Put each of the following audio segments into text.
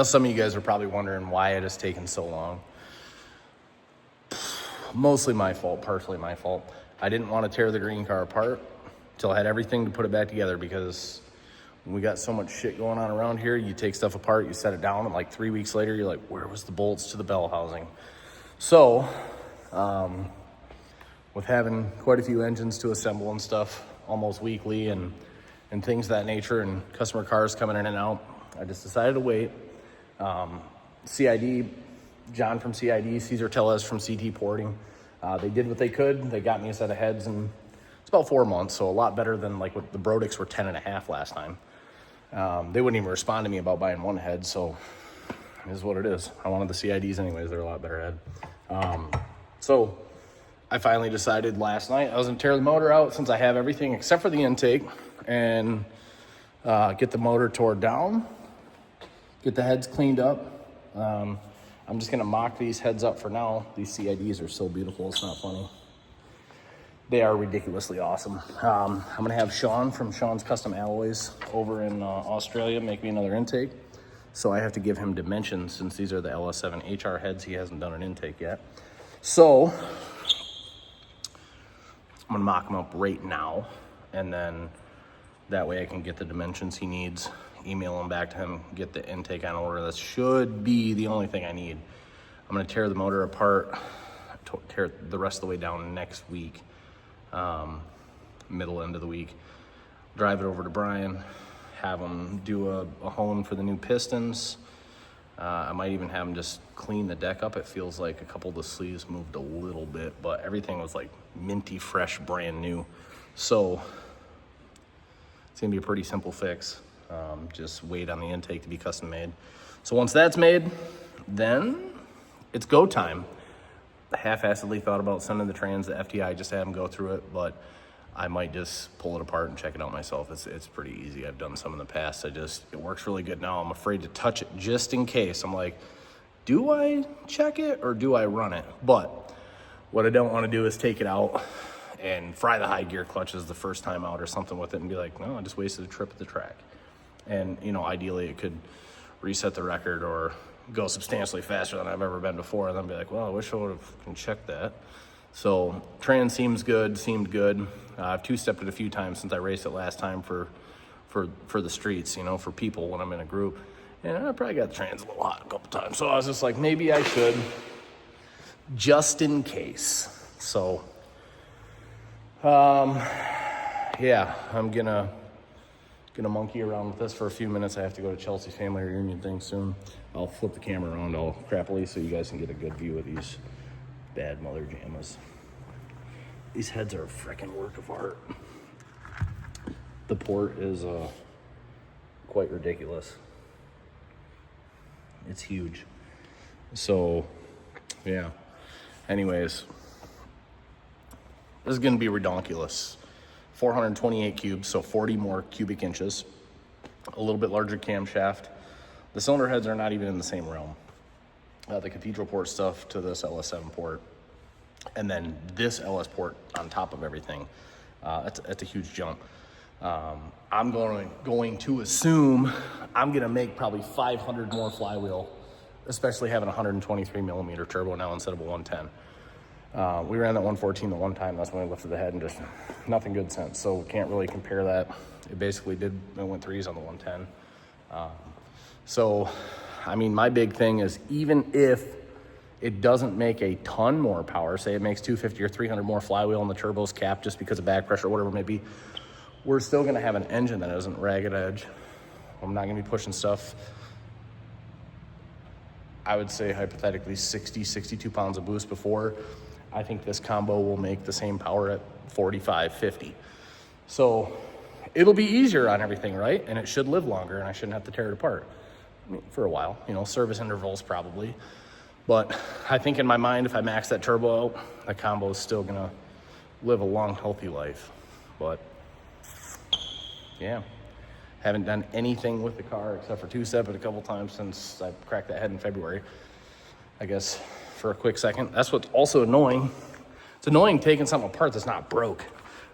know some of you guys are probably wondering why it has taken so long. Mostly my fault, partially my fault. I didn't want to tear the green car apart until I had everything to put it back together, because when we got so much shit going on around here, you take stuff apart, you set it down, and like 3 weeks later, you're like, where was the bolts to the bell housing? So, with having quite a few engines to assemble and stuff almost weekly and things of that nature, and customer cars coming in and out, I just decided to wait. CID, John from CID, Cesar Tellez from CT Porting, they did what they could. They got me a set of heads, and it's about 4 months, so a lot better than like what the Brodix were 10 and a half last time. They wouldn't even respond to me about buying one head, so it is what it is. I wanted the CIDs anyways. They're a lot better head. So I finally decided last night I was going to tear the motor out, since I have everything except for the intake, and get the motor tore down, get the heads cleaned up. I'm just going to mock these heads up for now. These CIDs are so beautiful, it's not funny. They are ridiculously awesome. I'm going to have Sean from Sean's Custom Alloys over in Australia make me another intake. So I have to give him dimensions, since these are the LS7 HR heads. He hasn't done an intake yet. So I'm going to mock them up right now, and then that way I can get the dimensions he needs, email them back to him, get the intake on order. That should be the only thing I need. I'm going to tear the motor apart, tear it the rest of the way down next week. Middle end of the week, drive it over to Brian, have him do a hone for the new pistons. I might even have him just clean the deck up. It feels like a couple of the sleeves moved a little bit, but everything was like minty fresh, brand new. So it's gonna be a pretty simple fix. Just wait on the intake to be custom made. So once that's made, then it's go time. Half-assedly thought about sending the trans to FTI just to have them go through it, but I might just pull it apart and check it out myself. It's pretty easy. I've done some in the past. It works really good now. I'm afraid to touch it just in case. I'm like, do I check it or do I run it? But what I don't want to do is take it out and fry the high gear clutches the first time out or something with it and be like, no, I just wasted a trip at the track. And, you know, ideally it could reset the record or go substantially faster than I've ever been before, and then be like, well, I wish I would have checked that. So trans seemed good. I've two-stepped it a few times since I raced it last time for the streets, you know, for people when I'm in a group. And I probably got the trans a little hot a couple times. So I was just like, maybe I should, just in case. So, yeah, I'm gonna monkey around with this for a few minutes. I have to go to Chelsea's family reunion thing soon. I'll flip the camera around all crappily so you guys can get a good view of these bad mother jammas. These heads are a freaking work of art. The port is quite ridiculous. It's huge. So, yeah. Anyways, this is gonna be redonkulous. 428 cubes, so 40 more cubic inches. A little bit larger camshaft. The cylinder heads are not even in the same realm. The cathedral port stuff to this LS7 port, and then this LS port on top of everything. That's a huge jump. I'm going to assume I'm gonna make probably 500 more flywheel, especially having a 123 millimeter turbo now instead of a 110. We ran that 114 the one time. That's when we lifted the head, and just nothing good since. So can't really compare that. It basically went threes on the 110. So, I mean, my big thing is, even if it doesn't make a ton more power, say it makes 250 or 300 more flywheel and the turbo's capped just because of back pressure or whatever it may be, we're still gonna have an engine that isn't ragged edge. I'm not gonna be pushing stuff, I would say hypothetically 60, 62 pounds of boost before. I think this combo will make the same power at 45, 50. So it'll be easier on everything, right? And it should live longer, and I shouldn't have to tear it apart. I mean, for a while, you know, service intervals probably. But I think in my mind, if I max that turbo out, the combo is still gonna live a long, healthy life. But yeah, haven't done anything with the car except for two-step it a couple times since I cracked that head in February. I guess for a quick second. That's what's also annoying. It's annoying taking something apart that's not broke.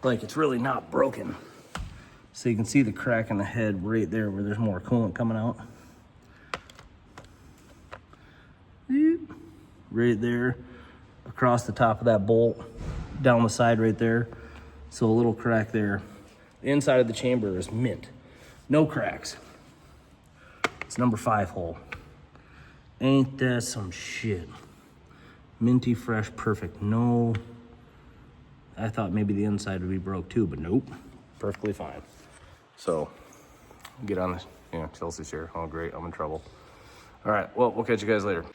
Like, it's really not broken. So you can see the crack in the head right there where there's more coolant coming out. right there, across the top of that bolt, down the side right there. So a little crack there. The inside of the chamber is mint. No cracks. It's number 5 hole. Ain't that some shit? Minty fresh, perfect. No, I thought maybe the inside would be broke too, but nope, perfectly fine. So, get on this, Chelsea's here. Oh great, I'm in trouble. All right, well, we'll catch you guys later.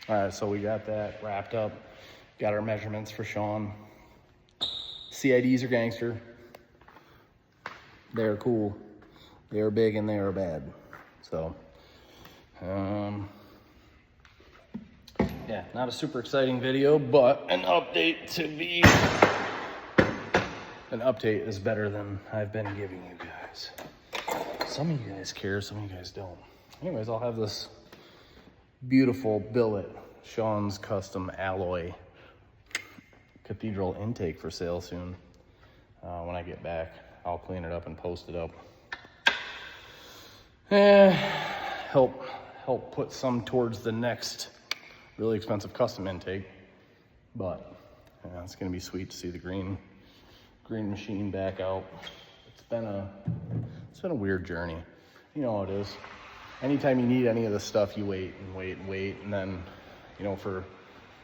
All right, so we got that wrapped up. Got our measurements for Sean. CIDs are gangster. They're cool. They're big and they are bad. So, yeah, not a super exciting video, but an update is better than I've been giving you guys. Some of you guys care, some of you guys don't. Anyways, I'll have this beautiful billet, Sean's custom alloy cathedral intake for sale soon. When I get back, I'll clean it up and post it up. Help put some towards the next really expensive custom intake. But yeah, it's gonna be sweet to see the green machine back out. It's been a weird journey. You know how it is. Anytime you need any of this stuff, you wait and wait and wait, and then,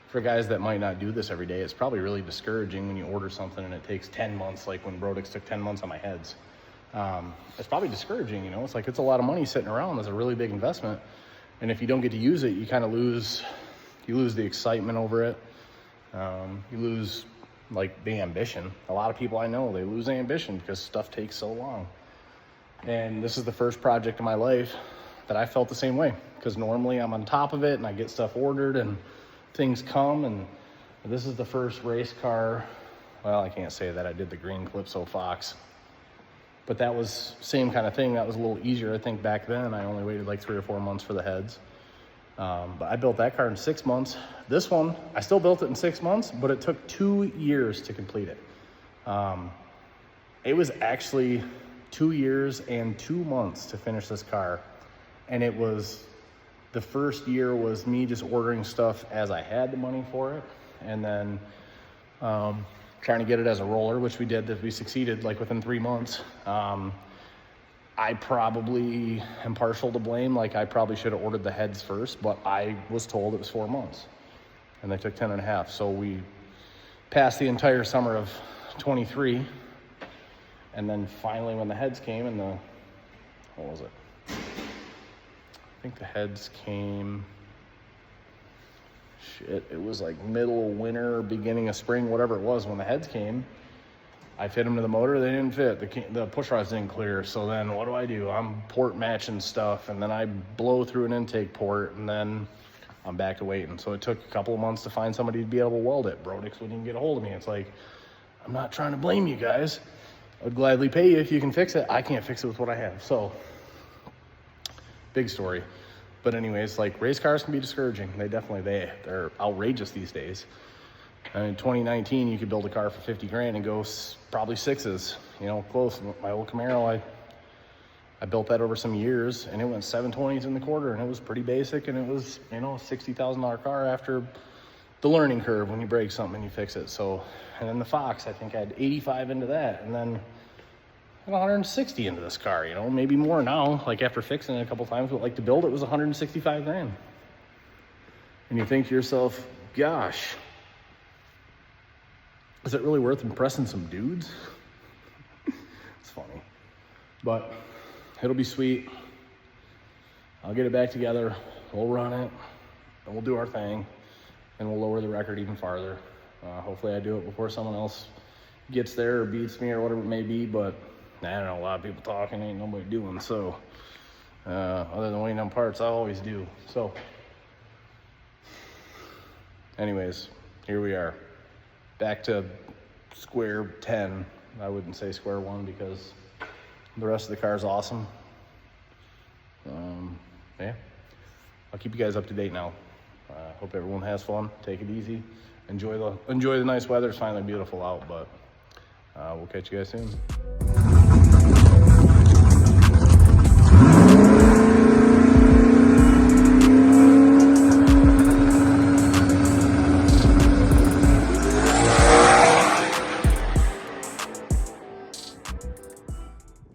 for guys that might not do this every day, it's probably really discouraging when you order something and it takes 10 months, like when Brodix took 10 months on my heads. It's probably discouraging, It's like, it's a lot of money sitting around. It's a really big investment. And if you don't get to use it, you kind of lose the excitement over it. You lose, like, the ambition. A lot of people I know, they lose ambition because stuff takes so long. And this is the first project in my life that I felt the same way, because normally I'm on top of it and I get stuff ordered and things come, and this is the first race car. Well, I can't say that. I did the green Calypso Fox, but that was same kind of thing. That was a little easier. I think back then I only waited like 3 or 4 months for the heads. But I built that car in 6 months. This one, I still built it in 6 months, but it took 2 years to complete it. It was actually 2 years and 2 months to finish this car. And it was, the first year was me just ordering stuff as I had the money for it. And then trying to get it as a roller, which we did, that we succeeded like within 3 months. I probably am partial to blame. Like, I probably should have ordered the heads first, but I was told it was 4 months and they took 10 and a half. So we passed the entire summer of 23. And then finally when the heads came and what was it? I think the heads came, it was like middle of winter, beginning of spring, whatever it was, when the heads came. I fit them to the motor, they didn't fit. The push rods didn't clear. So then what do? I'm port matching stuff, and then I blow through an intake port, and then I'm back to waiting. So it took a couple of months to find somebody to be able to weld it. Brodix wouldn't even get a hold of me. It's like, I'm not trying to blame you guys. I'd gladly pay you if you can fix it. I can't fix it with what I have. So, big story. But anyways, like, race cars can be discouraging. They're outrageous these days. And in 2019, you could build a car for 50 grand and go probably 6s, close. My old Camaro, I built that over some years, and it went 720s in the quarter, and it was pretty basic, and it was, a $60,000 car after the learning curve when you break something and you fix it. So, and then the Fox, I think I had 85 into that, and then 160 into this car, maybe more now, like after fixing it a couple times, but like to build it was 165 grand. And you think to yourself, gosh, is it really worth impressing some dudes? It's funny, but it'll be sweet. I'll get it back together, we'll run it, and we'll do our thing, and we'll lower the record even farther. Hopefully I do it before someone else gets there or beats me or whatever it may be, but I don't know, a lot of people talking, ain't nobody doing. So other than waiting on parts, I always do. So anyways, here we are, back to square 10. I wouldn't say square 1 because the rest of the car is awesome. Yeah, I'll keep you guys up to date now. Hope everyone has fun. Take it easy. Enjoy the nice weather. It's finally beautiful out, but we'll catch you guys soon.